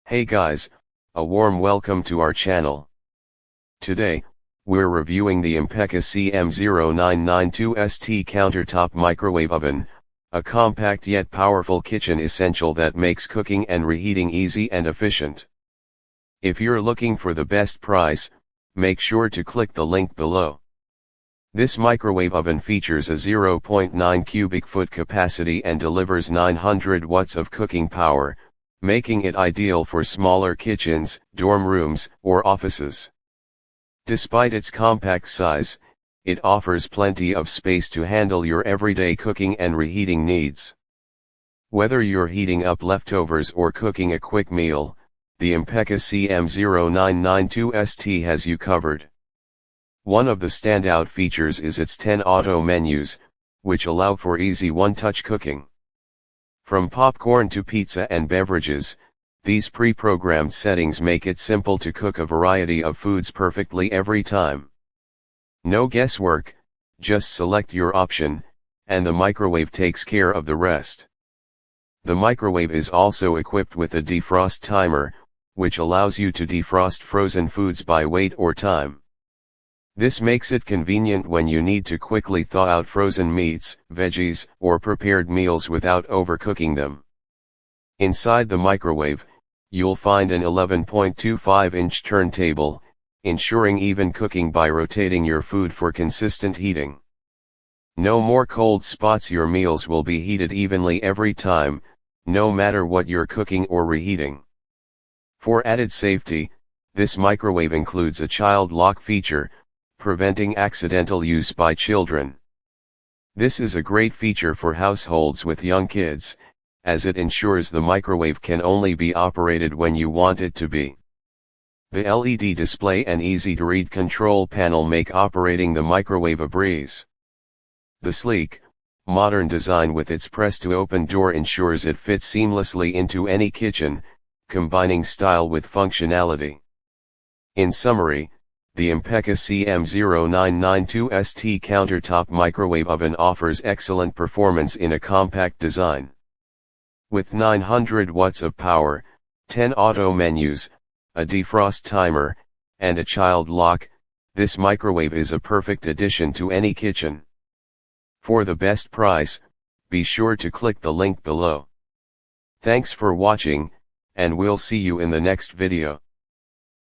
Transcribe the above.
Hey guys, a warm welcome to our channel. Today, we're reviewing the IMPECCA CM-0992ST Countertop Microwave Oven, a compact yet powerful kitchen essential that makes cooking and reheating easy and efficient. If you're looking for the best price, make sure to click the link below. This microwave oven features a 0.9 cubic foot capacity and delivers 900 watts of cooking power, making it ideal for smaller kitchens, dorm rooms, or offices. Despite its compact size, it offers plenty of space to handle your everyday cooking and reheating needs. Whether you're heating up leftovers or cooking a quick meal, the IMPECCA CM-0992ST has you covered. One of the standout features is its 10 auto menus, which allow for easy one-touch cooking. From popcorn to pizza and beverages, these pre-programmed settings make it simple to cook a variety of foods perfectly every time. No guesswork, just select your option, and the microwave takes care of the rest. The microwave is also equipped with a defrost timer, which allows you to defrost frozen foods by weight or time. This makes it convenient when you need to quickly thaw out frozen meats, veggies, or prepared meals without overcooking them. Inside the microwave, you'll find an 11.25-inch turntable, ensuring even cooking by rotating your food for consistent heating. No more cold spots. Your meals will be heated evenly every time, no matter what you're cooking or reheating. For added safety, this microwave includes a child lock feature, preventing accidental use by children. This is a great feature for households with young kids, as it ensures the microwave can only be operated when you want it to be. The LED display and easy-to-read control panel make operating the microwave a breeze. The sleek, modern design with its press-to-open door ensures it fits seamlessly into any kitchen, combining style with functionality. In summary, the IMPECCA CM-0992ST Countertop Microwave Oven offers excellent performance in a compact design. With 900 watts of power, 10 auto menus, a defrost timer, and a child lock, this microwave is a perfect addition to any kitchen. For the best price, be sure to click the link below. Thanks for watching, and we'll see you in the next video.